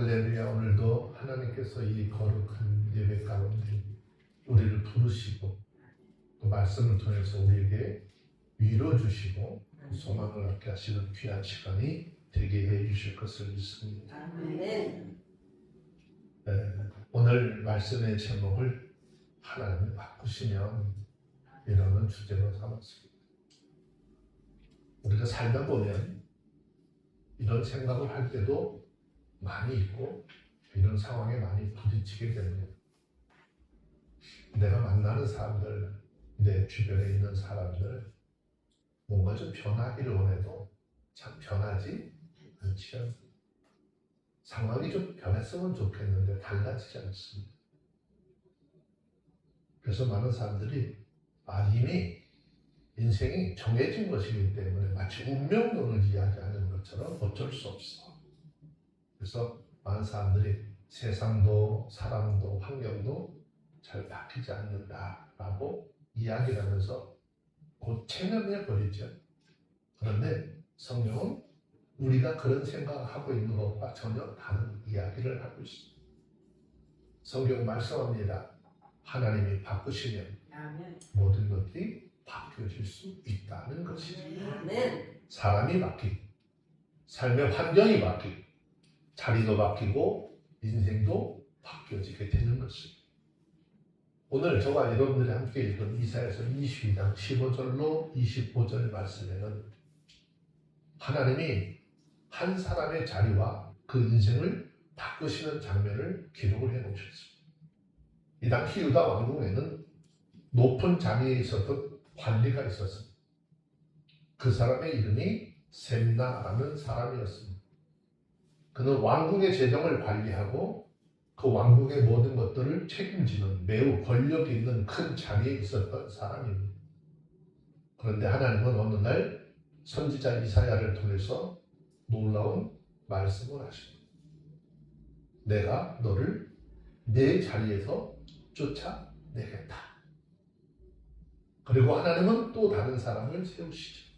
할렐루야. 오늘도 하나님께서 이 거룩한 예배 가운데 우리를 부르시고 또 말씀을 통해서 우리에게 위로 주시고 소망을 얻게 하시는 귀한 시간이 되게 해 주실 것을 믿습니다. 아멘. 오늘 말씀의 제목을 하나님이 바꾸시면 이라는 주제로 삼았습니다. 우리가 살다 보면 이런 생각을 할 때도 많이 있고 이런 상황에 많이 부딪히게 됩니다. 내가 만나는 사람들, 내 주변에 있는 사람들 뭔가 좀 변하기를 원해도 참 변하지 않지 않습니다. 상황이 좀 변했으면 좋겠는데 달라지지 않습니다. 그래서 많은 사람들이 이미 인생이 정해진 것이기 때문에 마치 운명론을 이야기하는 것처럼 어쩔 수 없어. 그래서 많은 사람들이 세상도 사람도 환경도 잘 바뀌지 않는다라고 이야기를 하면서 곧 체념해 버리죠. 그런데 성경은 우리가 그런 생각을 하고 있는 것과 전혀 다른 이야기를 하고 있습니다. 성경 말씀합니다. 하나님이 바꾸시면 모든 것들이 바뀌어질 수 있다는 것이죠. 사람이 바뀌고 삶의 환경이 바뀌고 자리도 바뀌고 인생도 바뀌어지게 되는 것입니다. 오늘 저와 여러분들이 함께 읽은 이사야서 22장 15절로 25절 말씀에는 하나님이 한 사람의 자리와 그 인생을 바꾸시는 장면을 기록을 해놓으셨습니다. 이 당시 유다 왕궁에는 높은 자리에 있었던 관리가 있었습니다. 그 사람의 이름이 셈나라는 사람이었습니다. 그는 왕궁의 재정을 관리하고 그 왕궁의 모든 것들을 책임지는 매우 권력 있는 큰 자리에 있었던 사람입니다. 그런데 하나님은 어느 날 선지자 이사야를 통해서 놀라운 말씀을 하십니다. 내가 너를 내 자리에서 쫓아내겠다. 그리고 하나님은 또 다른 사람을 세우시죠.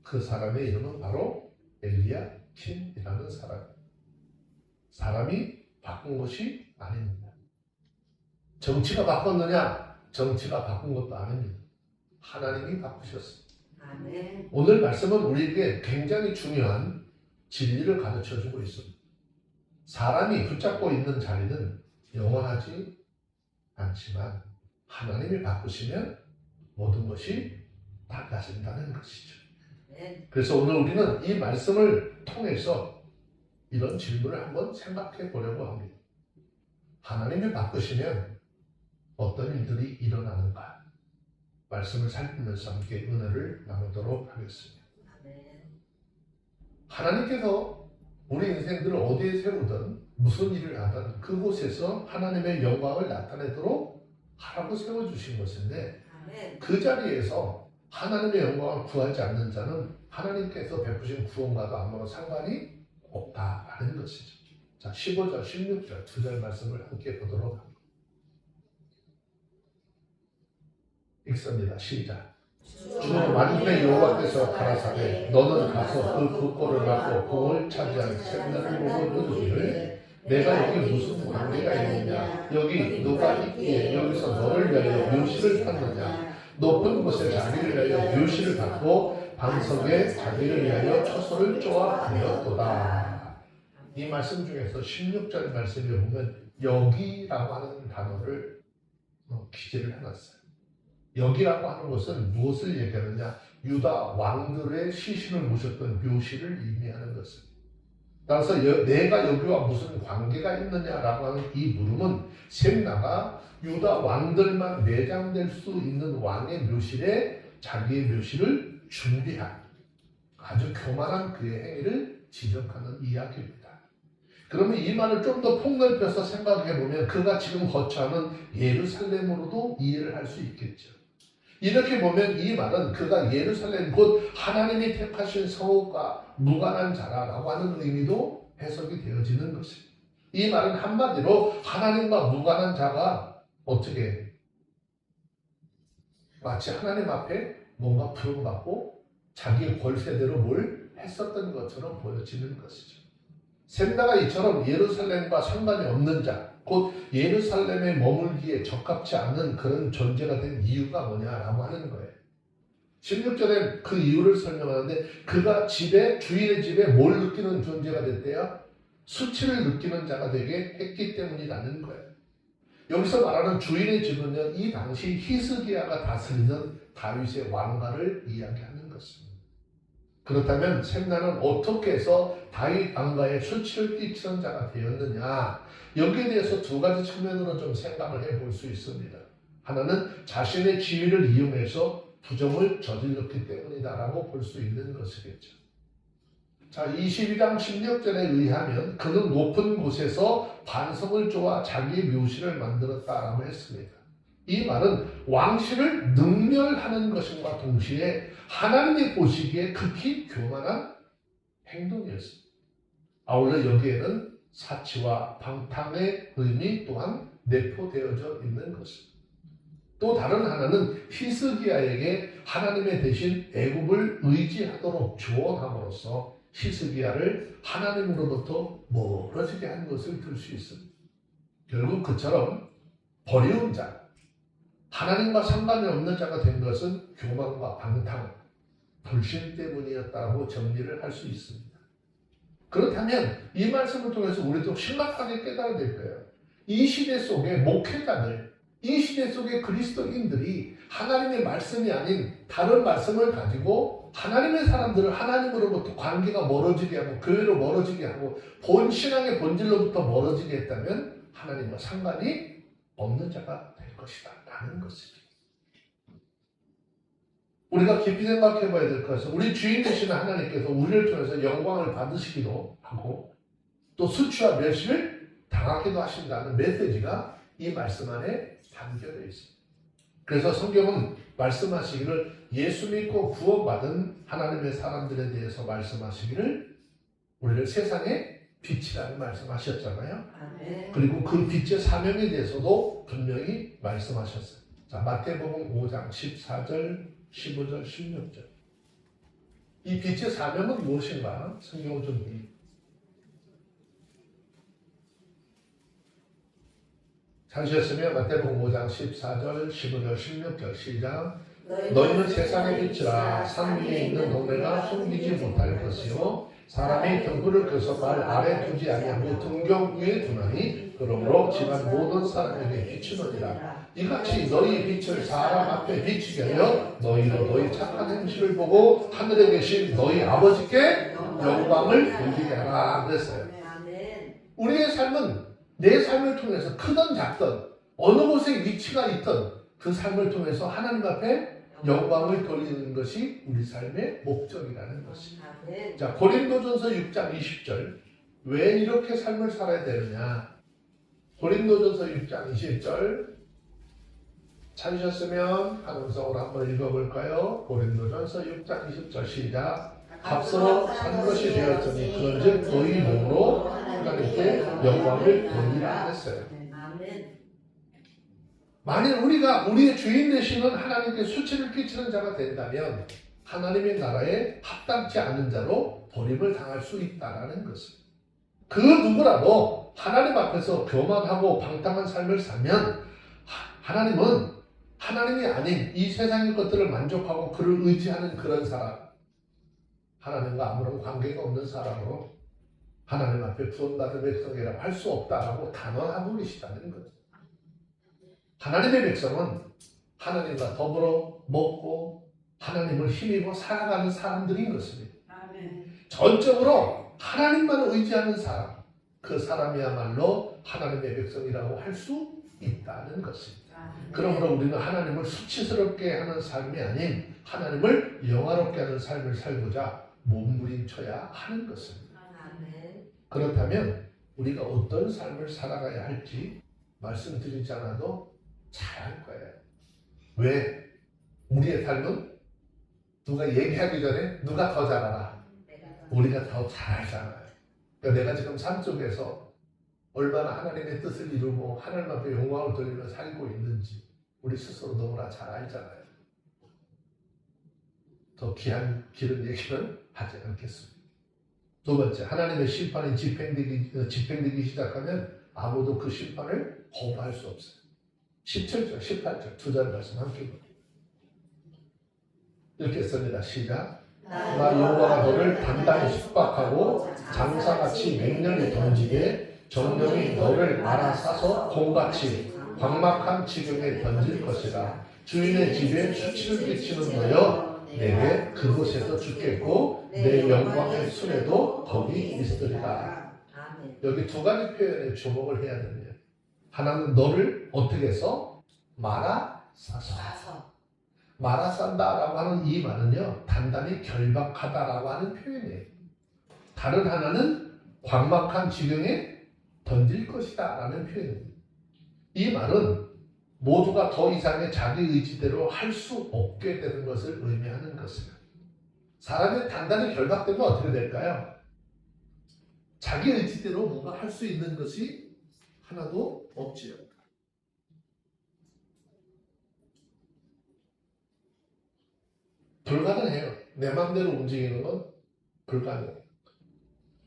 그 사람의 이름은 바로 엘리야킴이라는 사람입니다. 사람이 바꾼 것이 아닙니다. 정치가 바꿨느냐? 정치가 바꾼 것도 아닙니다. 하나님이 바꾸셨습니다. 아멘. 오늘 말씀은 우리에게 굉장히 중요한 진리를 가르쳐주고 있습니다. 사람이 붙잡고 있는 자리는 영원하지 않지만 하나님이 바꾸시면 모든 것이 달라진다는 것이죠. 그래서 오늘 우리는 이 말씀을 통해서 이런 질문을 한번 생각해 보려고 합니다. 하나님이 바꾸시면 어떤 일들이 일어나는가? 말씀을 살피면서 함께 은혜를 나누도록 하겠습니다. 하나님께서 우리 인생들을 어디에 세우든 무슨 일을 하든 그곳에서 하나님의 영광을 나타내도록 하라고 세워주신 것인데 그 자리에서 하나님의 영광을 구하지 않는 자는 하나님께서 베푸신 구원과도 아무런 상관이 없다라는 것이죠. 자, 15절, 16절 두 절 말씀을 함께 보도록 합니다. 읽습니다. 시작. 주는 만군의 여호와께서 가라사대 너는 가서 그 굴골을 막고 공을 차지한 샘나를 보고 이르기를 내가 여기 무슨 관계가 있느냐 여기 누가 있기에 여기서 너를 위하여 묘시를 받느냐 높은 곳에 자기를 위하여 묘시를 받고 방석에 자기를 위하여 처소를 쪼아 부렸도다. 이 말씀 중에서 16절 말씀에 보면 여기라고 하는 단어를 기재를 해놨어요. 여기라고 하는 것은 무엇을 얘기하느냐? 유다 왕들의 시신을 모셨던 묘실을 의미하는 것입니다. 따라서 내가 여기와 무슨 관계가 있느냐라고 하는 이 물음은 셈나가 유다 왕들만 매장될 수 있는 왕의 묘실에 자기의 묘실을 준비한 아주 교만한 그의 행위를 지적하는 이야기입니다. 그러면 이 말을 좀 더 폭넓혀서 생각해보면 그가 지금 거처하는 예루살렘으로도 이해를 할 수 있겠죠. 이렇게 보면 이 말은 그가 예루살렘 곧 하나님이 택하신 성읍과 무관한 자라라고 하는 의미도 해석이 되어지는 것입니다. 이 말은 한마디로 하나님과 무관한 자가 어떻게 마치 하나님 앞에 뭔가 부름받고 자기 권세대로 뭘 했었던 것처럼 보여지는 것이죠. 셈나가 이처럼 예루살렘과 상관이 없는 자, 곧 예루살렘에 머물기에 적합치 않은 그런 존재가 된 이유가 뭐냐라고 하는 거예요. 16절에 그 이유를 설명하는데 그가 주인의 집에 뭘 느끼는 존재가 됐대요? 수치를 느끼는 자가 되게 했기 때문이라는 거예요. 여기서 말하는 주인의 집은요, 이 당시 히스기야가 다스리던 다윗의 왕가를 이야기하는 것입니다. 그렇다면 셈나는 어떻게 해서 다윗 왕가에 수치를 끼치는 자가 되었느냐? 여기에 대해서 두 가지 측면으로 좀 생각을 해볼 수 있습니다. 하나는 자신의 지위를 이용해서 부정을 저질렀기 때문이다라고 볼 수 있는 것이겠죠. 자, 22장 16절에 의하면 그는 높은 곳에서 반석을 쪼아 자기의 묘실을 만들었다라고 했습니다. 이 말은 왕실을 능멸하는 것과 동시에 하나님이 보시기에 극히 교만한 행동이었습니다. 아울러 여기에는 사치와 방탕의 의미 또한 내포되어져 있는 것입니다. 또 다른 하나는 히스기야에게 하나님의 대신 애굽을 의지하도록 조언함으로써 히스기야를 하나님으로부터 멀어지게 한 것을 들 수 있습니다. 결국 그처럼 버리운 자, 하나님과 상관이 없는 자가 된 것은 교만과 방탕, 불신 때문이었다고 정리를 할 수 있습니다. 그렇다면 이 말씀을 통해서 우리도 심각하게 깨달아야 될 거예요. 이 시대 속에 목회자들, 이 시대 속의 그리스도인들이 하나님의 말씀이 아닌 다른 말씀을 가지고 하나님의 사람들을 하나님으로부터 관계가 멀어지게 하고 교회로 멀어지게 하고 본 신앙의 본질로부터 멀어지게 했다면 하나님과 상관이 없는 자가 될 것이다 라는 것입니다. 우리가 깊이 생각해 봐야 될 것은 우리 주인 되시는 하나님께서 우리를 통해서 영광을 받으시기도 하고 또 수치와 멸시를 당하기도 하신다는 메시지가 이 말씀 안에 담겨져 있습니다. 그래서 성경은 말씀하시기를 예수 믿고 구원받은 하나님의 사람들에 대해서 말씀하시기를 우리를 세상의 빛이라는 말씀하셨잖아요. 그리고 그 빛의 사명에 대해서도 분명히 말씀하셨어요. 자, 마태복음 5장 14절, 15절, 16절. 이 빛의 사명은 무엇인가? 성경을 좀 찾으셨으면 마태복음 5장 14절, 15절, 16절 시작. 너희는 세상의 빛이라 산 위에 있는 동네가 숨기지 못할 것이요 사람이 등불을 켜서 발 아래 두지 아니하고 등경 위에 두나니 그러므로 집안 모든 사람에게 비추느니라. 이같이 너희 빛을 사람 앞에 비추게 하여 너희로 너희 착한 행실을 보고 하늘에 계신 너희 아버지께 영광을 돌리게 하라 그랬어요. 우리의 삶은 내 삶을 통해서 크든 작든 어느 곳에 위치가 있든 그 삶을 통해서 하나님 앞에 영광을 돌리는 것이 우리 삶의 목적이라는 것입니다. 자, 고린도전서 6장 20절. 왜 이렇게 삶을 살아야 되느냐? 고린도전서 6장 20절. 찾으셨으면 한 음성으로 한번 읽어볼까요? 고린도전서 6장 20절 시작. 값으로 산 것이 되었으니 그런즉 너희 몸으로 하나님께 영광을 돌리라 했어요. 만일 우리가 우리의 주인 되시는 하나님께 수치를 끼치는 자가 된다면 하나님의 나라에 합당치 않은 자로 버림을 당할 수 있다는 것입니다. 그 누구라도 하나님 앞에서 교만하고 방탕한 삶을 살면 하나님은 하나님이 아닌 이 세상의 것들을 만족하고 그를 의지하는 그런 사람, 하나님과 아무런 관계가 없는 사람으로 하나님 앞에 구원받은 백성이라고 할 수 없다라고 단언하고 계시다는 거죠. 하나님의 백성은 하나님과 더불어 먹고 하나님을 힘입어 살아가는 사람들인 것입니다. 전적으로 하나님만 의지하는 사람, 그 사람이야말로 하나님의 백성이라고 할 수 있다는 것입니다. 그러므로 우리는 하나님을 수치스럽게 하는 삶이 아닌 하나님을 영화롭게 하는 삶을 살고자 몸부림쳐야 하는 것입니다. 그렇다면 우리가 어떤 삶을 살아가야 할지 말씀드리지 않아도 잘 알 거예요. 왜? 우리의 삶은 누가 얘기하기 전에 누가 더 잘 알아? 우리가 더 잘 알잖아요. 그러니까 내가 지금 삶 속에서 얼마나 하나님의 뜻을 이루고 하나님 앞에 영광을 돌리며 살고 있는지 우리 스스로 너무나 잘 알잖아요. 더 귀한 길은 얘기는 하지 않겠습니다. 두 번째, 하나님의 심판이 집행되기 시작하면 아무도 그 심판을 거부할 수 없어요. 17절, 18절 두 절 말씀 함께 볼게요. 이렇게 씁니다. 시작. 나 여호와가 너를 단단히 숙박하고 장사같이 맹렬히 던지게 정령이 너를 말아 싸서 곰같이 광막한 지경에 던질 것이라. 주인의 집에 수치를 끼치는 너여 내게 그곳에서 죽겠고 내 영광의 순에도 거기 있으리라. 여기 두 가지 표현에 주목을 해야 됩니다. 하나는 너를 어떻게 해서 말아 싸서. 말아 싼다라고 하는 이 말은요, 단단히 결박하다라고 하는 표현이에요. 다른 하나는 광막한 지경에 던질 것이다 라는 표현입니다. 이 말은 모두가 더 이상의 자기 의지대로 할 수 없게 되는 것을 의미하는 것이에요. 사람이 단단히 결박되면 어떻게 될까요? 자기 의지대로 뭔가 할 수 있는 것이 하나도 없지요. 불가능해요. 내 마음대로 움직이는 건 불가능해요.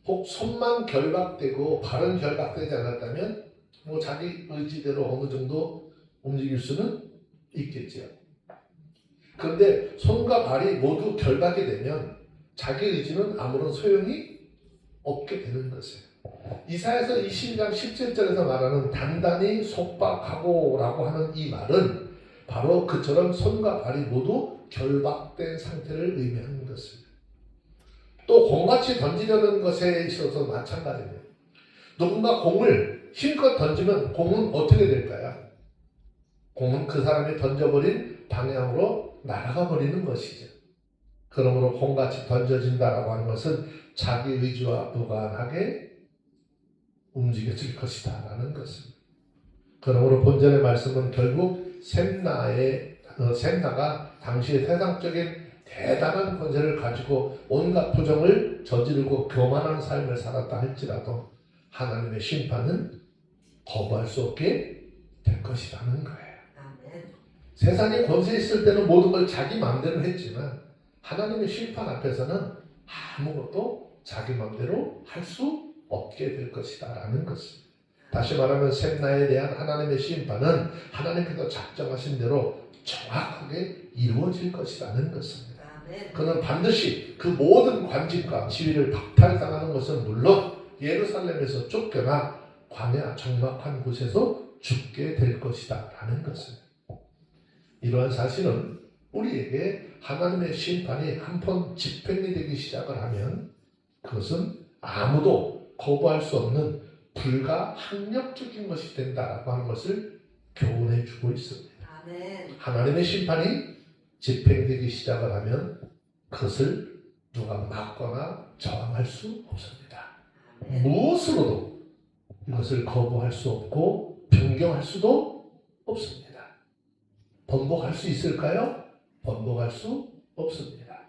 혹 손만 결박되고 발은 결박되지 않았다면 뭐 자기 의지대로 어느 정도 움직일 수는 있겠지요. 그런데 손과 발이 모두 결박이 되면 자기 의지는 아무런 소용이 없게 되는 것이에요. 이사야서 20장 17절에서 말하는 단단히 속박하고 라고 하는 이 말은 바로 그처럼 손과 발이 모두 결박된 상태를 의미하는 것입니다. 또 공같이 던지려는 것에 있어서 마찬가지입니다. 누군가 공을 힘껏 던지면 공은 어떻게 될까요? 공은 그 사람이 던져버린 방향으로 날아가 버리는 것이죠. 그러므로 공같이 던져진다라고 하는 것은 자기 의지와 무관하게 움직여질 것이다 라는 것입니다. 그러므로 본전의 말씀은 결국 셈나가 당시의 세상적인 대단한 권세를 가지고 온갖 부정을 저지르고 교만한 삶을 살았다 할지라도 하나님의 심판은 거부할 수 없게 될 것이라는 거예요. 세상에 권세 있을 때는 모든 걸 자기 마음대로 했지만 하나님의 심판 앞에서는 아무것도 자기 마음대로 할 수 없게 될 것이다 라는 것입니다. 다시 말하면 셈나에 대한 하나님의 심판은 하나님께서 작정하신 대로 정확하게 이루어질 것이라는 것입니다. 그는 반드시 그 모든 관직과 지위를 박탈당하는 것은 물론 예루살렘에서 쫓겨나 광야 적막한 곳에서 죽게 될 것이다 라는 것입니다. 이러한 사실은 우리에게 하나님의 심판이 한번 집행이 되기 시작을 하면 그것은 아무도 거부할 수 없는 불가항력적인 것이 된다라고 하는 것을 교훈해 주고 있습니다. 하나님의 심판이 집행되기 시작을 하면 그것을 누가 막거나 저항할 수 없습니다. 무엇으로도 이것을 거부할 수 없고 변경할 수도 없습니다. 번복할 수 있을까요? 번복할 수 없습니다.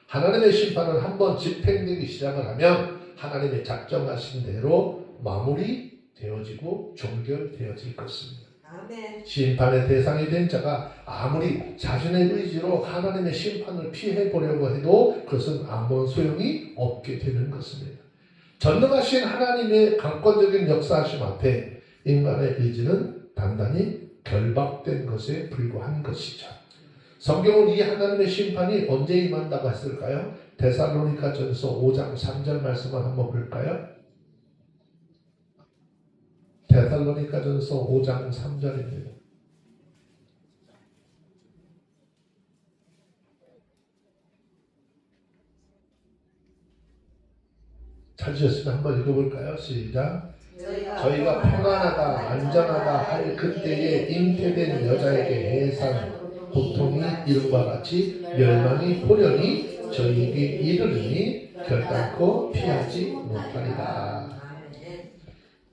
하나님의 심판은 한번 집행되기 시작을 하면 하나님의 작정하신 대로 마무리되어지고 종결되어질 것입니다. 심판의 대상이 된 자가 아무리 자신의 의지로 하나님의 심판을 피해 보려고 해도 그것은 아무런 소용이 없게 되는 것입니다. 전능하신 하나님의 강권적인 역사하심 앞에 인간의 의지는 단단히 결박된 것에 불과한 것이죠. 성경은 이 하나님의 심판이 언제 임한다고 했을까요? 데살로니가전서 5장 3절 말씀을 한번 볼까요? 데살로니가전서 5장 3절입니다. 찾으셨으면 한번 읽어볼까요? 시작. 저희가 평안하다 안전하다 할 그때에 잉태된 여자에게 해산 고통이 이른바 같이 멸망이 호련히 저희에게 이르르니 결단코 피하지 못하리라.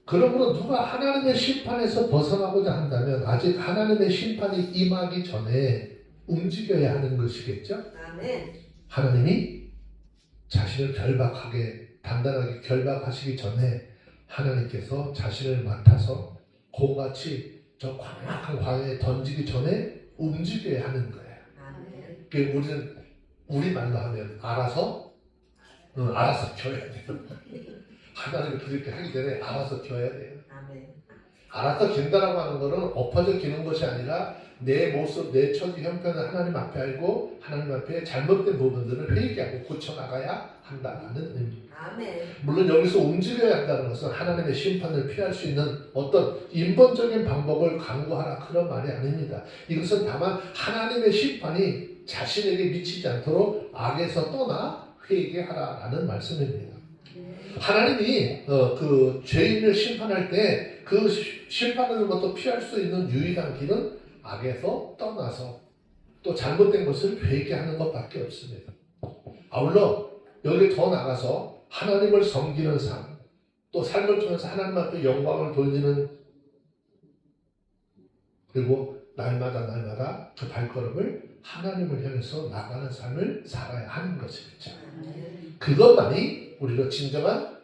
그러므로 누가 하나님의 심판에서 벗어나고자 한다면 아직 하나님의 심판이 임하기 전에 움직여야 하는 것이겠죠? 하나님이 자신을 단단하게 결박하시기 전에 하나님께서 자신을 맡아서 곰같이 저 광막한 광야에 던지기 전에 움직여야 하는 거예요. 그러니까 우리는 우리말로 하면 알아서 알아서 켜야 돼요. 하나님이 그렇게 하기 전에 알아서 켜야 돼요. 아멘. 알아서 킨다라고 하는 것은 엎어져 기는 것이 아니라 내 모습, 내 처지 형편을 하나님 앞에 알고 하나님 앞에 잘못된 부분들을 회개하고 고쳐나가야 한다는 의미입니다. 아멘. 물론 여기서 움직여야 한다는 것은 하나님의 심판을 피할 수 있는 어떤 인본적인 방법을 강구하라 그런 말이 아닙니다. 이것은 다만 하나님의 심판이 자신에게 미치지 않도록 악에서 떠나 회개하라라는 말씀입니다. 하나님이 그 죄인을 심판할 때 그 심판으로부터 피할 수 있는 유일한 길은 악에서 떠나서 또 잘못된 것을 회개하는 것밖에 없습니다. 아울러 여기 더 나가서 하나님을 섬기는 삶, 또 삶을 통해서 하나님 앞에 영광을 돌리는, 그리고 날마다 그 발걸음을 하나님을 향해서 나가는 삶을 살아야 하는 것이겠죠. 그것만이 우리가 진정한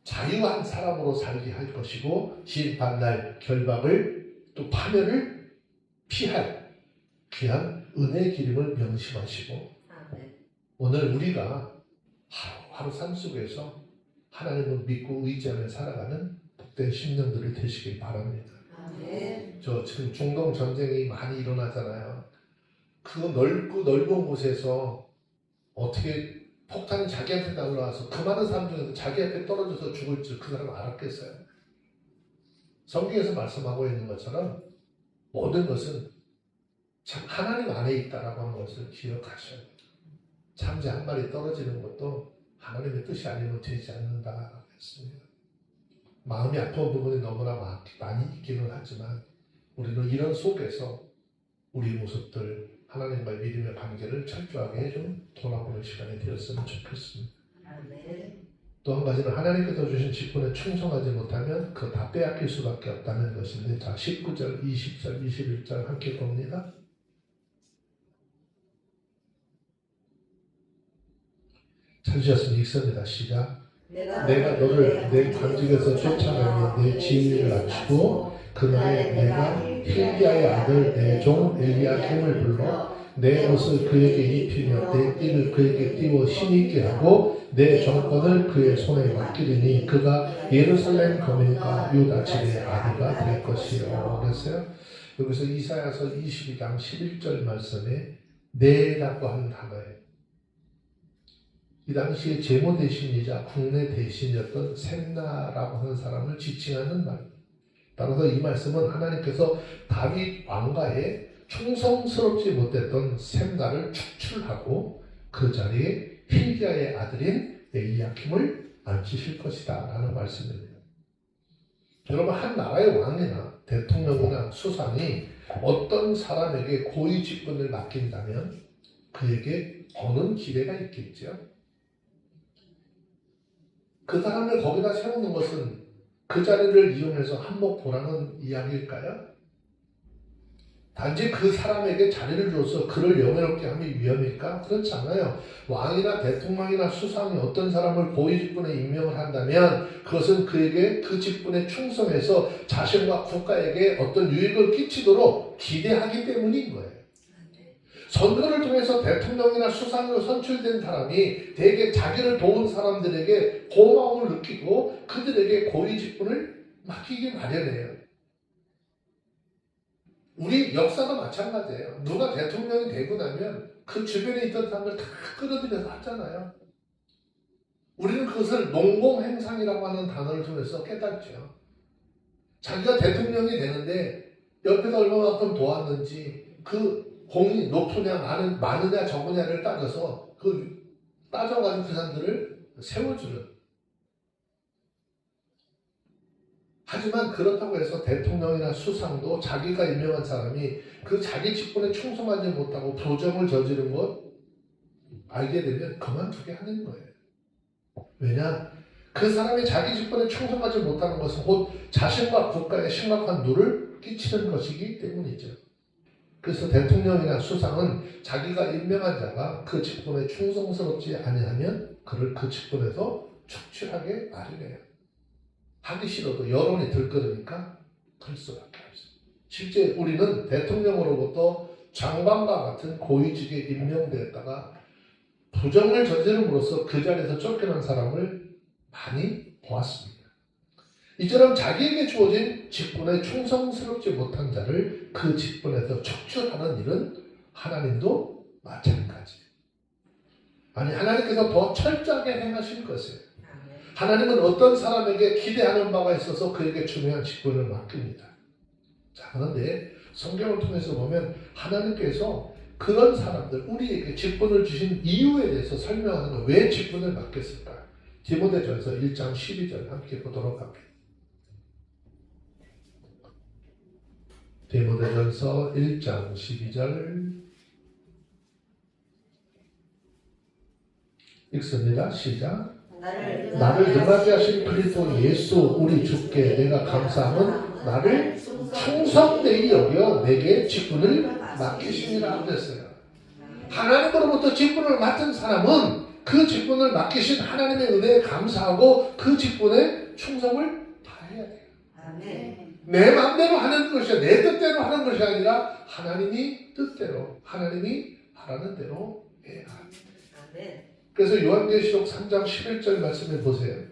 자유한 사람으로 살게 할 것이고 심판날 결박을 또 파멸을 피할 귀한 은혜의 기름을 명심하시고 오늘 우리가 하루 삶 속에서 하나님을 믿고 의지하며 살아가는 복된 심령들이 되시길 바랍니다. 저 지금 중동 전쟁이 많이 일어나잖아요. 그 넓은 곳에서 어떻게 폭탄이 자기한테 날라와서 그 많은 사람 중에서 자기 앞에 떨어져서 죽을 줄 그 사람은 알았겠어요? 성경에서 말씀하고 있는 것처럼 모든 것은 참 하나님 안에 있다라고 하는 것을 기억하셔야 돼요. 참새 한 마리 떨어지는 것도 하나님의 뜻이 아니면 되지 않는다라고 했습니다. 마음이 아픈 부분이 너무나 많이 있기는 하지만 우리는 이런 속에서 우리 모습들 하나님과의 믿음의 관계를 철저하게 좀 돌아보는 시간이 되었으면 좋겠습니다. 또 한 가지는 하나님께서 주신 직분에 충성하지 못하면 그거 다 빼앗길 수밖에 없다는 것인데, 자 19절, 20절, 21절 함께 봅니다. 찾으셨으면 읽습니다. 시작. 내가 너를 내 관직에서 쫓아내며 내 지위를 낮추고 그날에 내가 hil기야의 아들 내 종 엘리야김을 불러 내 옷을 그에게 입히며 내 띠를 그에게 띄워 힘있게 하고 내 정권을 그의 손에 맡기리니 그가 예루살렘 거민과 유다 집의 아비가 될 것이요. 그랬어요. 여기서 이사야서 22장 11절 말씀에 내라고 하는 단어에 이 당시에 제모 대신이자 국내 대신이었던 셈나라고 하는 사람을 지칭하는 말입니다. 따라서 이 말씀은 하나님께서 다윗 왕가에 충성스럽지 못했던 셈나를 축출하고 그 자리에 hil기야의 아들인 엘리야김을 앉히실 것이다 라는 말씀입니다. 여러분, 한 나라의 왕이나 대통령이나 수상이 어떤 사람에게 고위 직분을 맡긴다면 그에게 버는 기회가 있겠죠. 그 사람을 거기다 세우는 것은 그 자리를 이용해서 한몫 보라는 이야기일까요? 단지 그 사람에게 자리를 줘서 그를 영예롭게 함이 위험일까? 그렇지 않아요. 왕이나 대통령이나 수상이 어떤 사람을 고위 직분에 임명을 한다면 그것은 그에게 그 직분에 충성해서 자신과 국가에게 어떤 유익을 끼치도록 기대하기 때문인 거예요. 선거를 통해서 대통령이나 수상으로 선출된 사람이 대개 자기를 도운 사람들에게 고마움을 느끼고 그들에게 고위 직분을 맡기기 마련해요. 우리 역사가 마찬가지예요. 누가 대통령이 되고 나면 그 주변에 있던 사람들 다 끌어들여서 하잖아요. 우리는 그것을 농공행상이라고 하는 단어를 통해서 깨닫죠. 자기가 대통령이 되는데 옆에서 얼마만큼 도왔는지 그 공이 높으냐 많으냐 적으냐를 따져서 따져가지고 그 사람들을 세워주는. 하지만 그렇다고 해서 대통령이나 수상도 자기가 임명한 사람이 그 자기 직분에 충성하지 못하고 부정을 저지른 것 알게 되면 그만두게 하는 거예요. 왜냐? 그 사람이 자기 직분에 충성하지 못하는 것은 곧 자신과 국가에 심각한 누를 끼치는 것이기 때문이죠. 그래서 대통령이나 수상은 자기가 임명한 자가 그 직분에 충성스럽지 아니하면 그를 그 직분에서 축출하게 마련해요. 하기 싫어도 여론이 들끓으니까 할 수밖에 없어요. 실제 우리는 대통령으로부터 장관과 같은 고위직에 임명되었다가 부정을 저지름으로써 그 자리에서 쫓겨난 사람을 많이 보았습니다. 이처럼 자기에게 주어진 직분에 충성스럽지 못한 자를 그 직분에서 척출하는 일은 하나님도 마찬가지. 아니, 하나님께서 더 철저하게 행하실 것이에요. 하나님은 어떤 사람에게 기대하는 바가 있어서 그에게 중요한 직분을 맡깁니다. 자, 그런데 성경을 통해서 보면 하나님께서 그런 사람들, 우리에게 직분을 주신 이유에 대해서 설명하는 거, 왜 직분을 맡겼을까? 디모데전서 1장 12절 함께 보도록 합니다. 디모데전서 1장 12절 읽습니다. 시작. 나를 능하게 하신 그리스도 예수 우리 주께 내가 감사함은 나를 충성되이 여겨 내게 직분을 맡기시니라 그랬어요. 하나님으로부터 직분을 맡은 사람은 그 직분을 맡기신 하나님의 은혜에 감사하고 그 직분에 충성을 다해야 돼요. 아멘. 내 마음대로 하는 것이 내 뜻대로 하는 것이 아니라 하나님이 뜻대로, 하나님이 바라는 대로 해야 합니다. 아멘. 그래서 요한계시록 3장 11절 말씀을 보세요.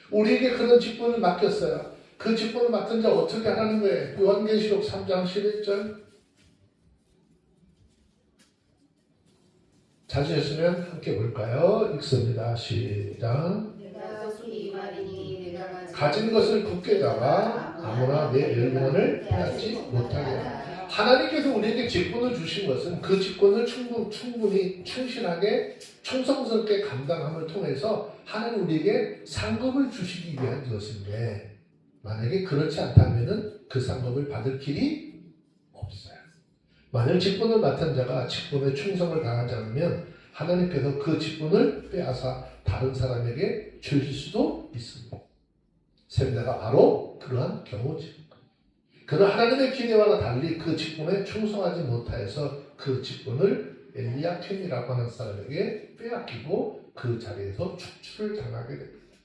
우리에게 그런 직분을 맡겼어요. 그 직분을 맡은 자 어떻게 하라는 거예요? 요한계시록 3장 11절 찾으셨으면 함께 볼까요? 읽습니다. 시작. 가진 것을 굳게 잡아 아무나 내 멸망을 빼앗지 못하게 하라. 하나님께서 우리에게 직분을 주신 것은 그 직분을 충분히 충실하게 충성스럽게 감당함을 통해서 하나님 우리에게 상급을 주시기 위한 것인데, 만약에 그렇지 않다면 그 상급을 받을 길이 없어요. 만약 직분을 맡은 자가 직분에 충성을 다하지 않으면 하나님께서 그 직분을 빼앗아 다른 사람에게 주실 수도 있습니다. 셈내가 바로 그러한 경우지. 그는 하나님의 기대와는 달리 그 직분에 충성하지 못하여서 그 직분을 엘리야킴이라고 하는 사람에게 빼앗기고 그 자리에서 축출을 당하게 됩니다.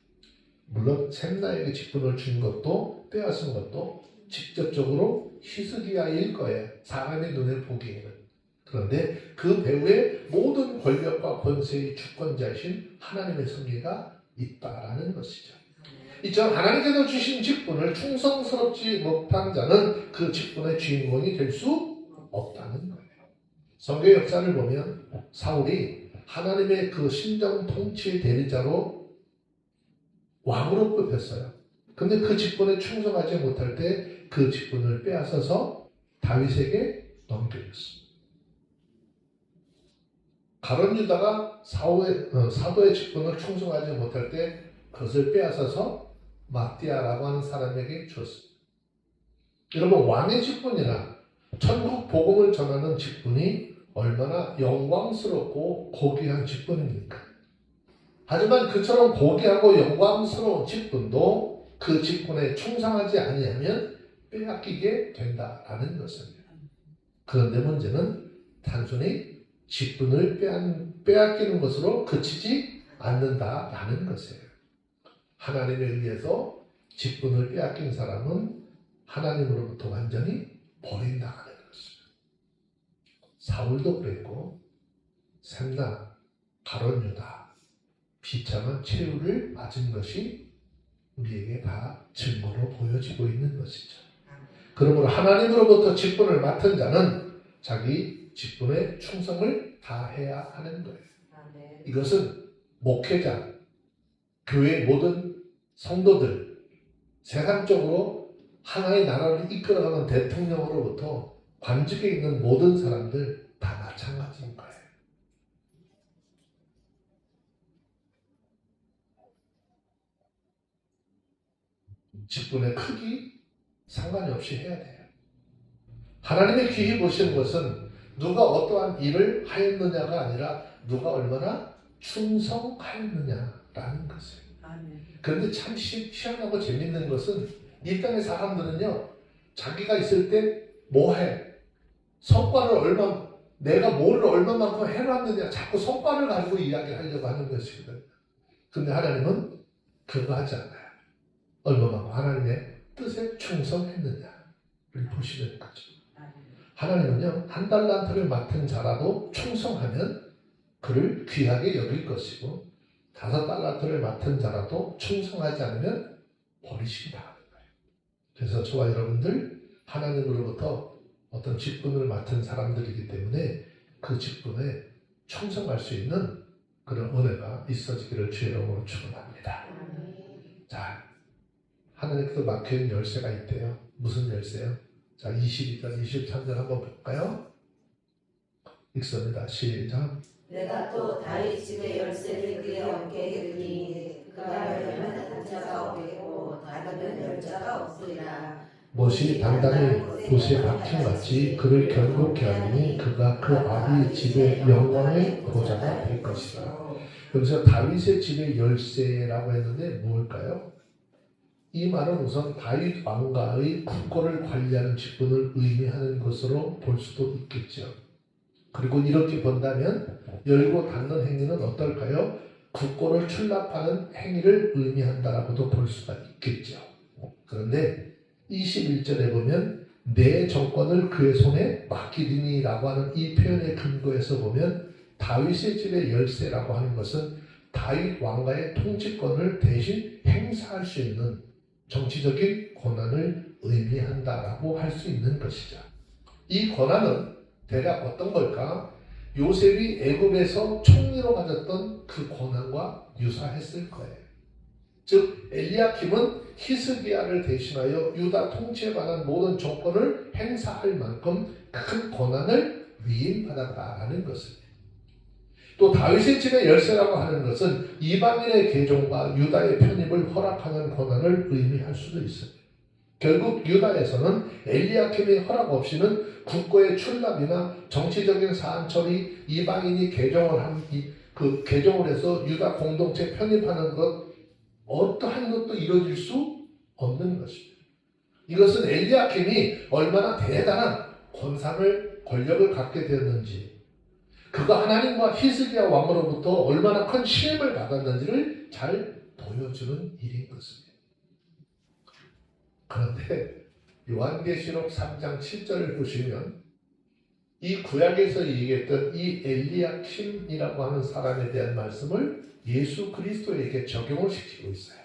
물론 셈나에게 직분을 준 것도 빼앗은 것도 직접적으로 히스기야일 거예요. 사람의 눈에 보기에는. 그런데 그 배후에 모든 권력과 권세의 주권자이신 하나님의 섭리가 있다라는 것이죠. 이처럼 하나님께서 주신 직분을 충성스럽지 못한 자는 그 직분의 주인공이 될 수 없다는 거예요. 성경 역사를 보면 사울이 하나님의 그 신정 통치의 대리자로 왕으로 뽑혔어요. 근데 그 직분에 충성하지 못할 때 그 직분을 빼앗아서 다윗에게 넘겨줬습니다. 가룟 유다가 사도의 직분을 충성하지 못할 때 그것을 빼앗아서 마띠아라고 하는 사람에게 줬습니다. 여러분, 왕의 직분이나 천국 복음을 전하는 직분이 얼마나 영광스럽고 고귀한 직분입니까? 하지만 그처럼 고귀하고 영광스러운 직분도 그 직분에 충성하지 아니하면 빼앗기게 된다라는 것입니다. 그런데 문제는 단순히 직분을 빼앗기는 것으로 그치지 않는다라는 것이에요. 하나님에 의해서 직분을 빼앗긴 사람은 하나님으로부터 완전히 버린다는 것입니다. 사울도 그랬고 셈나, 가룟 유다, 비참한 최후를 맞은 것이 우리에게 다 증거로 보여지고 있는 것이죠. 그러므로 하나님으로부터 직분을 맡은 자는 자기 직분에 충성을 다해야 하는 거예요. 이것은 목회자, 교회 모든 성도들, 세상적으로 하나의 나라를 이끌어가는 대통령으로부터 관직에 있는 모든 사람들 다 마찬가지인 거예요. 직분의 크기 상관이 없이 해야 돼요. 하나님의 귀히 보시는 것은 누가 어떠한 일을 하였느냐가 아니라 누가 얼마나 충성하였느냐라는 것이에요. 그런데 참 희한하고 재밌는 것은 이 땅의 사람들은요, 자기가 있을 때 뭐해? 성과를 내가 뭘 얼마만큼 해놨느냐, 자꾸 성과를 가지고 이야기하려고 하는 것이거든. 근데 하나님은 그거 하지 않아요. 얼마만큼 하나님의 뜻에 충성했느냐를 보시는 거죠. 하나님은요, 한 달란트를 맡은 자라도 충성하면 그를 귀하게 여길 것이고 5달란트를 맡은 자라도 충성하지 않으면 버리시기 당하는 거예요. 그래서 저와 여러분들 하나님으로부터 어떤 직분을 맡은 사람들이기 때문에 그 직분에 충성할 수 있는 그런 은혜가 있어지기를 주의 이름으로 축원합니다. 자, 하나님께서 막혀있는 열쇠가 있대요. 무슨 열쇠요? 자, 22절, 23절 한번 볼까요? 읽습니다. 시작. 내가 또 다윗 집의 열쇠를 그의 어깨에 두니 그가 열면 단자가 없겠고 닫으면 열자가 없으리라. 못이 단단히 붓에 박힌같이 그를 견고케 하리니 그가 그 아비 집의 영광의 보좌가 될 것이다. 여기서 다윗의 집의 열쇠라고 했는데 뭘까요? 이 말은 우선 다윗 왕가의 국고를 관리하는 직분을 의미하는 것으로 볼 수도 있겠죠. 그리고 이렇게 본다면 열고 닫는 행위는 어떨까요? 국고를 출납하는 행위를 의미한다라고도 볼 수가 있겠죠. 그런데 21절에 보면 내 정권을 그의 손에 맡기리니 라고 하는 이 표현의 근거에서 보면 다윗의 집의 열쇠라고 하는 것은 다윗 왕가의 통치권을 대신 행사할 수 있는 정치적인 권한을 의미한다라고 할 수 있는 것이죠. 이 권한은 대략 어떤 걸까? 요셉이 애굽에서 총리로 가졌던 그 권한과 유사했을 거예요. 즉 엘리야킴은 히스기야를 대신하여 유다 통치에 관한 모든 정권을 행사할 만큼 큰 권한을 위임받았다라는 것입니다. 또 다윗의 집의 열쇠라고 하는 것은 이방인의 개종과 유다의 편입을 허락하는 권한을 의미할 수도 있습니다. 결국 유다에서는 엘리야킴의 허락 없이는 국고의 출납이나 정치적인 사안 처리, 이방인이 개종을 해서 유다 공동체 편입하는 것 어떠한 것도 이루어질 수 없는 것입니다. 이것은 엘리야킴이 얼마나 대단한 권력을 갖게 되었는지, 그가 하나님과 히스기야 왕으로부터 얼마나 큰 시험을 받았는지를 잘 보여주는 일인 것입니다. 그런데 요한계시록 3장 7절을 보시면 이 구약에서 얘기했던 이 엘리야킴이라고 하는 사람에 대한 말씀을 예수 그리스도에게 적용을 시키고 있어요.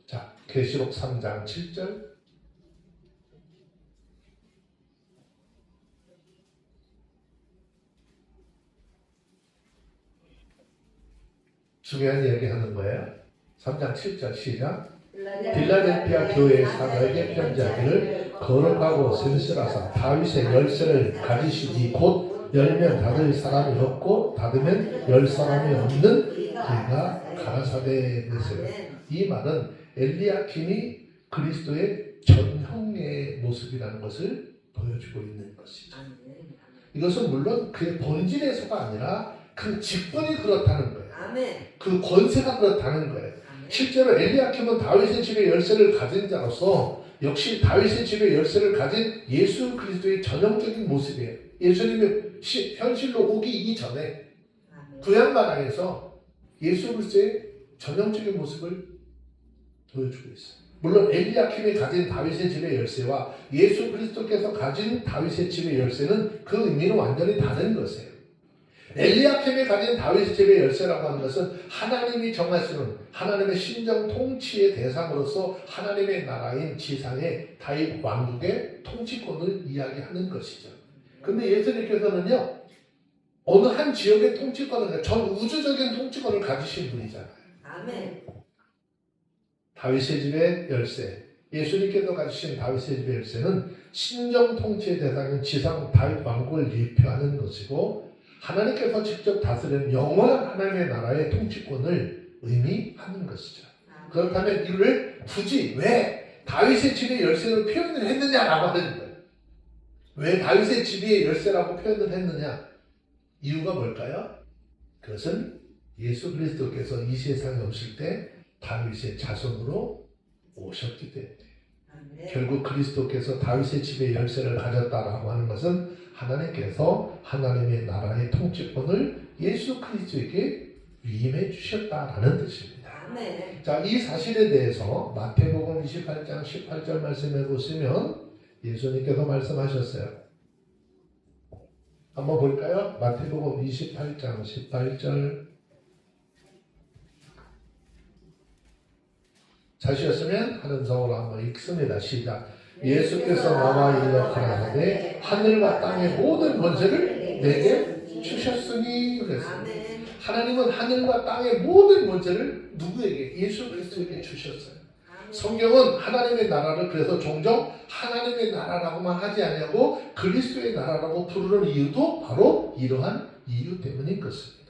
자, 계시록 3장 7절. 중요한 이야기 하는 거예요. 3장 7절 시작. 빌라델피아 교회의 사도에게 편지하기를 거룩하고 센스라사 다윗의 열쇠를 가지시니 곧 열면 닫을 사람이 없고 닫으면 열 사람이 없는 그가 가라사대 됐어요. 이 말은 엘리야킴이 그리스도의 전형의 모습이라는 것을 보여주고 있는 것이죠. 이것은 물론 그의 본질에서가 아니라 그 직분이 그렇다는 거예요. 그 권세가 그렇다는 거예요. 실제로 엘리야킴은 다윗의 집의 열쇠를 가진 자로서 역시 다윗의 집의 열쇠를 가진 예수 그리스도의 전형적인 모습이에요. 예수님이 현실로 오기 이전에 구약마당에서 예수 그리스도의 전형적인 모습을 보여주고 있어요. 물론 엘리야킴이 가진 다윗의 집의 열쇠와 예수 그리스도께서 가진 다윗의 집의 열쇠는 그 의미는 완전히 다른 것이에요. 엘리야킴이 가진 다윗의 집의 열쇠라고 하는 것은 하나님이 정하시는 하나님의 신정 통치의 대상으로서 하나님의 나라인 지상의 다윗 왕국의 통치권을 이야기하는 것이죠. 근데 예수님께서는요, 어느 한 지역의 통치권을, 전 우주적인 통치권을 가지신 분이잖아요. 아멘. 다윗의 집의 열쇠, 예수님께서 가지신 다윗의 집의 열쇠는 신정 통치의 대상인 지상 다윗 왕국을 예표하는 것이고, 하나님께서 직접 다스리는 영원한 하나님의 나라의 통치권을 의미하는 것이죠. 그렇다면 이를 굳이 왜 다윗의 집의 열쇠로 표현을 했느냐라고 하는 거예요. 왜 다윗의 집의 열쇠라고 표현을 했느냐? 이유가 뭘까요? 그것은 예수 그리스도께서 이 세상에 오실 때 다윗의 자손으로 오셨기 때문에 결국 그리스도께서 다윗의 집의 열쇠를 가졌다라고 하는 것은 하나님께서 하나님의 나라의 통치권을 예수 그리스도에게 위임해 주셨다라는 뜻입니다. 네. 자, 이 사실에 대해서 마태복음 28장 18절 말씀해 보시면 예수님께서 말씀하셨어요. 한번 볼까요? 마태복음 28장 18절. 자시였으면 하는 성으로 한번 읽습니다. 시작. 예수께서 나와 이르러 가라사대 하늘과 땅의 모든 권세를 내게 주셨으니 그랬습니다. 하나님은 하늘과 땅의 모든 권세를 누구에게? 예수 그리스도에게 주셨어요. 성경은 하나님의 나라를 그래서 종종 하나님의 나라라고만 하지 않냐고 그리스도의 나라라고 부르는 이유도 바로 이러한 이유 때문인 것입니다.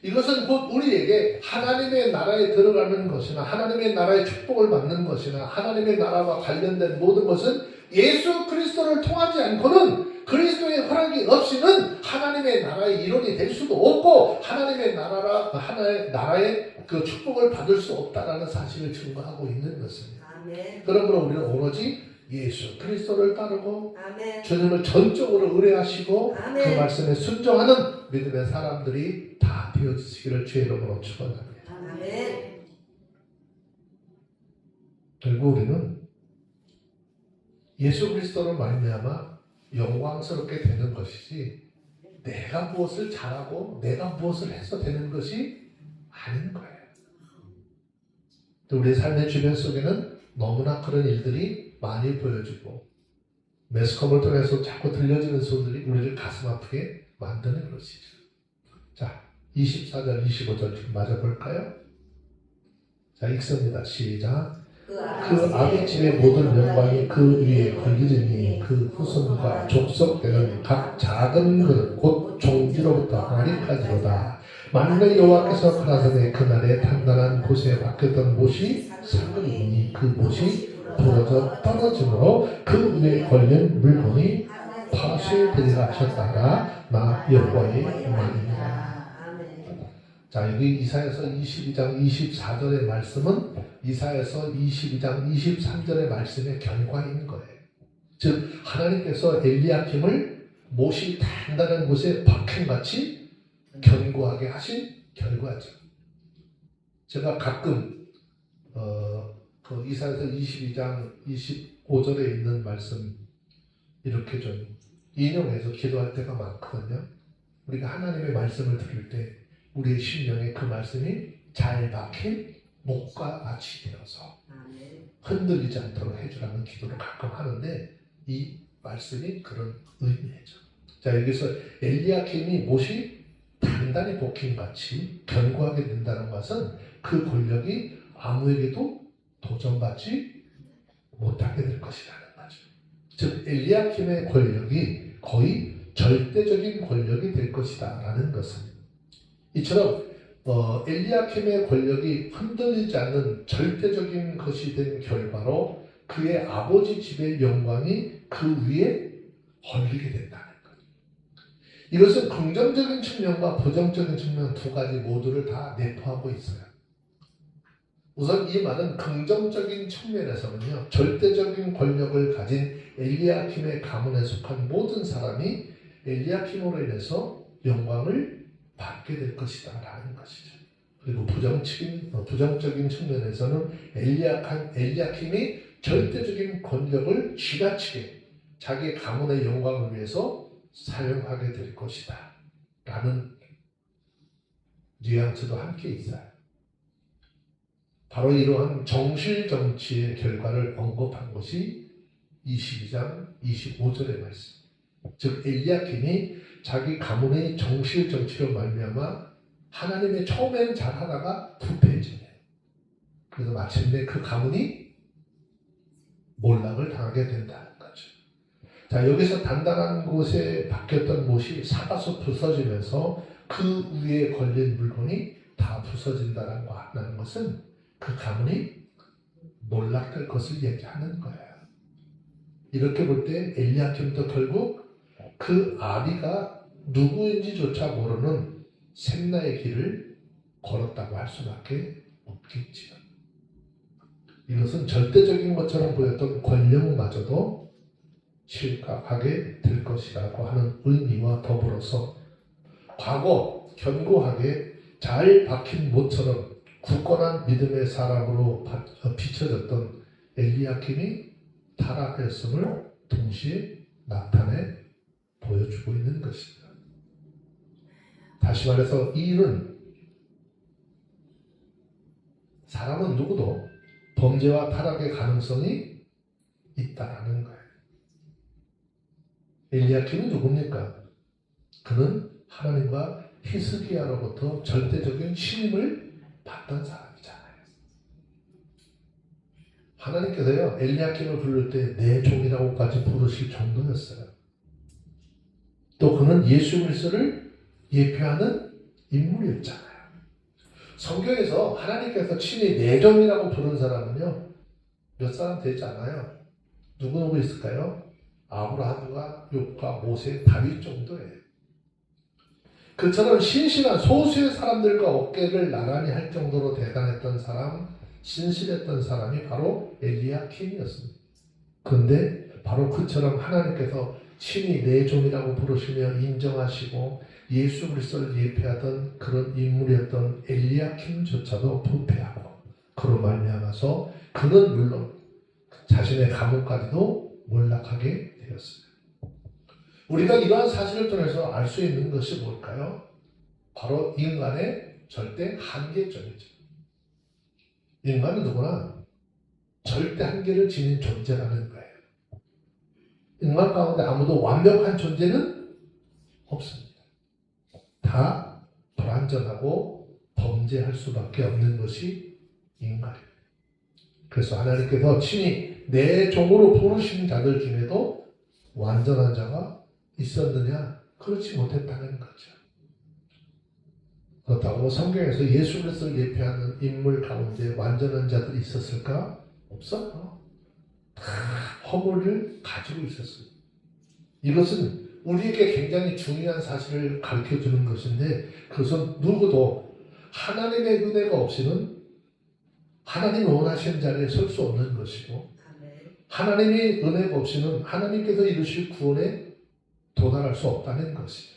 이것은 곧 우리에게 하나님의 나라에 들어가는 것이나 하나님의 나라의 축복을 받는 것이나 하나님의 나라와 관련된 모든 것은 예수 그리스도를 통하지 않고는 그리스도의 허락이 없이는 하나님의 나라의 일원이 될 수도 없고 하나님의 나라의 그 축복을 받을 수 없다라는 사실을 증거하고 있는 것입니다. 그러므로 우리는 오로지 예수 그리스도를 따르고 주님을 전적으로 의뢰하시고 그 말씀에 순종하는 믿음의 사람들이 다 되어지시기를 주의 이름으로 축원합니다. 결국 우리는 예수 그리스도로 말미암아 영광스럽게 되는 것이지 내가 무엇을 잘하고 내가 무엇을 해서 되는 것이 아닌 거예요. 또 우리의 삶의 주변 속에는 너무나 그런 일들이 많이 보여지고 매스컴을 통해서 자꾸 들려지는 소리들이 우리를 가슴 아프게 만드는 것이죠. 자, 24절 25절 좀 맞아볼까요? 자, 읽습니다. 시작. 그 아비집의 모든 영광이 그 위에 걸리리니 그 후손과 족속되는 각 작은 그릇 곧 종지로부터 아리까지로다. 만일 여호와께서 가라사대 그날에 단단한 곳에 박혔던 못이 삭으리니 그 못이 부러져 떨어짐으로 그 위에 걸린 물건이 파쇄되리라 하셨다가 나 여호와의 말이니라. 자, 여기 이사야서 22장 24절의 말씀은 이사야서 22장 23절의 말씀의 결과인 거예요. 즉 하나님께서 엘리야킴을 못이 단단한 곳에 박힌같이 견고하게 하신 결과죠. 제가 가끔 그 이사야서 22장 25절에 있는 말씀 이렇게 좀 인용해서 기도할 때가 많거든요. 우리가 하나님의 말씀을 들을 때 우리의 심령에 그 말씀이 잘 박힌 목과 같이 되어서 흔들리지 않도록 해주라는 기도를 가끔 하는데 이 말씀이 그런 의미죠. 자, 여기서 엘리야킴이 못이 단단히 박힌같이 견고하게 된다는 것은 그 권력이 아무에게도 도전받지 못하게 될 것이라는 거죠. 즉 엘리야킴의 권력이 거의 절대적인 권력이 될 것이다 라는 것은 이처럼 엘리야킴의 권력이 흔들리지 않는 절대적인 것이 된 결과로 그의 아버지 집의 영광이 그 위에 걸리게 된다는 거죠. 이것은 긍정적인 측면과 부정적인 측면 두 가지 모두를 다 내포하고 있어요. 우선 이 말은 긍정적인 측면에서는요, 절대적인 권력을 가진 엘리야킴의 가문에 속한 모든 사람이 엘리야킴으로 인해서 영광을 받게 될 것이다 라는 것이죠. 그리고 부정적인 측면에서는 엘리야킴이 절대적인 권력을 지나치게 자기 가문의 영광을 위해서 사용하게 될 것이다 라는 뉘앙스도 함께 있어요. 바로 이러한 정실 정치의 결과를 언급한 것이 22장 25절의 말씀. 즉 엘리야킴이 자기 가문의 정실 정치로 말미암아 하나님의 처음에는 잘하다가 부패해지네요. 그래서 마침내 그 가문이 몰락을 당하게 된다는 거죠. 자, 여기서 단단한 곳에 박혔던 못이 삭아서 부서지면서 그 위에 걸린 물건이 다 부서진다는 것은 그 가문이 몰락될 것을 얘기하는 거예요. 이렇게 볼 때 엘리야킴도 결국 그 아비가 누구인지조차 모르는 샘나의 길을 걸었다고 할 수밖에 없겠지요. 이것은 절대적인 것처럼 보였던 권력마저도 실각하게 될 것이라고 하는 의미와 더불어서 과거 견고하게 잘 박힌 못처럼 굳건한 믿음의 사람으로 비춰졌던 엘리야킴이 타락했음을 동시에 나타내 보여주고 있는 것입니다. 다시 말해서 이 일은 사람은 누구도 범죄와 타락의 가능성이 있다라는 거예요. 엘리야kim은 누굽니까? 그는 하나님과 히스기야로부터 절대적인 신임을 받던 사람이잖아요. 하나님께서요 엘리야kim을 부를 때 내 종이라고까지 부르실 정도였어요. 또 그는 예수 그리스도를 예표하는 인물이었잖아요. 성경에서 하나님께서 친히 내 종이라고 부른 사람은요 몇 사람 되지 않아요. 누구 있을까요? 아브라함과 욥과 모세, 다윗 정도예요. 그처럼 신실한 소수의 사람들과 어깨를 나란히 할 정도로 대단했던 사람, 신실했던 사람이 바로 엘리야킴이었습니다. 그런데 바로 그처럼 하나님께서 친히 내 종이라고 부르시며 인정하시고 예수 그리스도를 예표하던 그런 인물이었던 엘리야킴조차도 부패하고 그로 말미암아서 그는 물론 자신의 감옥까지도 몰락하게 되었습니다. 우리가 이러한 사실을 통해서 알 수 있는 것이 뭘까요? 바로 인간의 절대 한계점이죠. 인간은 누구나 절대 한계를 지닌 존재라는 거예요. 인간 가운데 아무도 완벽한 존재는 없습니다. 다 불완전하고 범죄할 수밖에 없는 것이 인간입니다. 그래서 하나님께서 친히 내 종으로 부르신 자들 중에도 완전한 자가 있었느냐? 그렇지 못했다는 거죠. 그렇다고 성경에서 예수 그리스도를 예표하는 인물 가운데 완전한 자들이 있었을까? 없어요. 다 허물을 가지고 있었어요. 이것은 우리에게 굉장히 중요한 사실을 가르쳐주는 것인데 그것은 누구도 하나님의 은혜가 없이는 하나님이 원하시는 자리에 설 수 없는 것이고 하나님의 은혜가 없이는 하나님께서 이루실 구원에 도달할 수 없다는 것이죠.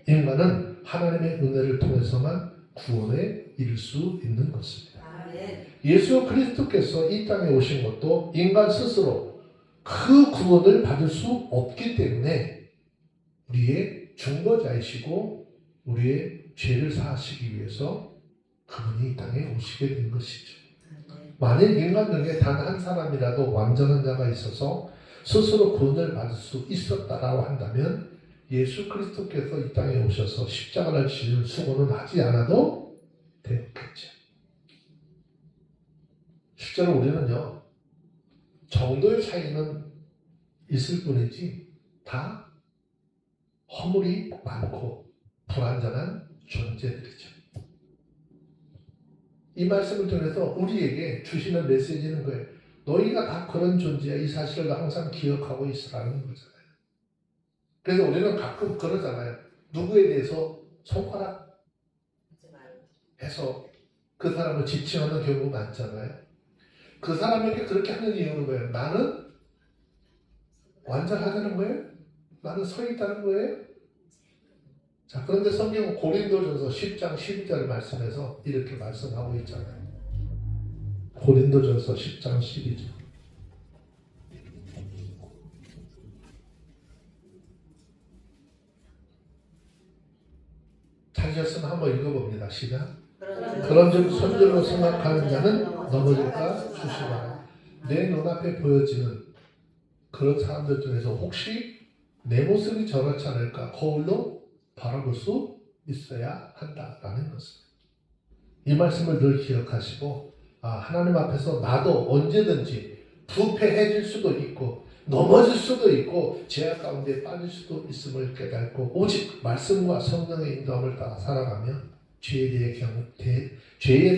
인간은 하나님의 은혜를 통해서만 구원에 이를 수 있는 것입니다. 예수 그리스도께서 이 땅에 오신 것도 인간 스스로 그 구원을 받을 수 없기 때문에 우리의 중보자이시고 우리의 죄를 사하시기 위해서 그분이 이 땅에 오시게 된 것이죠. 만일 인간 중에 단 한 사람이라도 완전한 자가 있어서 스스로 구원을 받을 수 있었다라고 한다면 예수 그리스도께서 이 땅에 오셔서 십자가를 지는 수고는 하지 않아도 되었겠죠. 실제로 우리는요 정도의 차이는 있을 뿐이지 다 허물이 많고 불완전한 존재들이죠. 이 말씀을 통해서 우리에게 주시는 메시지는 거예요. 너희가 다 그런 존재야. 이 사실을 항상 기억하고 있으라는 거잖아요. 그래서 우리는 가끔 그러잖아요. 누구에 대해서 손가락 해서 그 사람을 지칭하는 경우가 많잖아요. 그 사람에게 그렇게 하는 이유는 뭐예요? 나는 완전하다는 거예요? 나는 서 있다는 거예요? 자, 그런데 성경은 고린도전서 10장 12절 말씀에서 이렇게 말씀하고 있잖아요. 고린도전서 10장 12절. 찾으셨으면 한번 읽어봅니다. 시작. 그런즉 손들로 생각하는 자는 넘어질까 조심하라. 내 눈앞에 보여지는 그런 사람들 중에서 혹시 내 모습이 저렇지 않을까 거울로 바라볼 수 있어야 한다라는 것입니다. 이 말씀을 늘 기억하시고 하나님 앞에서 나도 언제든지 부패해질 수도 있고 넘어질 수도 있고 죄악 가운데 빠질 수도 있음을 깨닫고 오직 말씀과 성령의 인도함을 따라 살아가며 죄에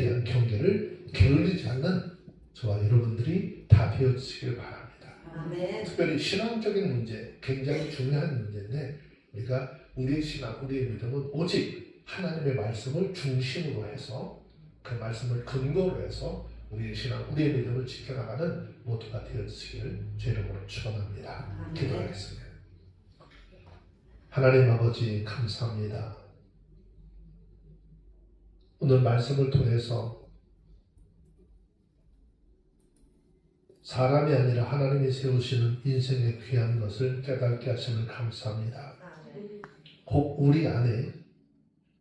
대한 경계를 게을리지 않는 저와 여러분들이 다 되어주시길 바랍니다. 아멘. 특별히 신앙적인 문제, 굉장히 중요한 문제인데 우리가 우리의 신앙, 우리의 믿음은 오직 하나님의 말씀을 중심으로 해서 그 말씀을 근거로 해서 우리의 신앙, 우리의 믿음을 지켜나가는 모두가 되어주시기를 주 이름으로 축원합니다. 기도하겠습니다. 하나님 아버지 감사합니다. 오늘 말씀을 통해서 사람이 아니라 하나님이 세우시는 인생의 귀한 것을 깨닫게 하시면 감사합니다. 혹 우리 안에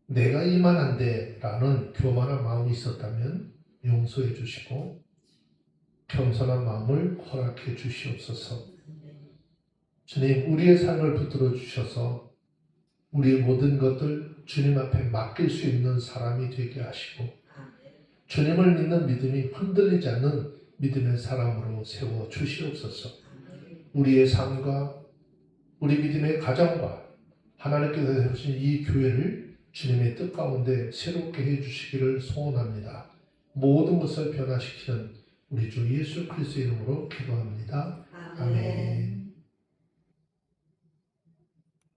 내가 이만한데 라는 교만한 마음이 있었다면 용서해 주시고 겸손한 마음을 허락해 주시옵소서. 주님, 우리의 삶을 붙들어 주셔서 우리의 모든 것들 주님 앞에 맡길 수 있는 사람이 되게 하시고 주님을 믿는 믿음이 흔들리지 않는 믿음의 사람으로 세워 주시옵소서. 우리의 삶과 우리 믿음의 가정과 하나님께서 세우신 이 교회를 주님의 뜻 가운데 새롭게 해주시기를 소원합니다. 모든 것을 변화시키는 우리 주 예수 그리스도의 이름으로 기도합니다. 아멘.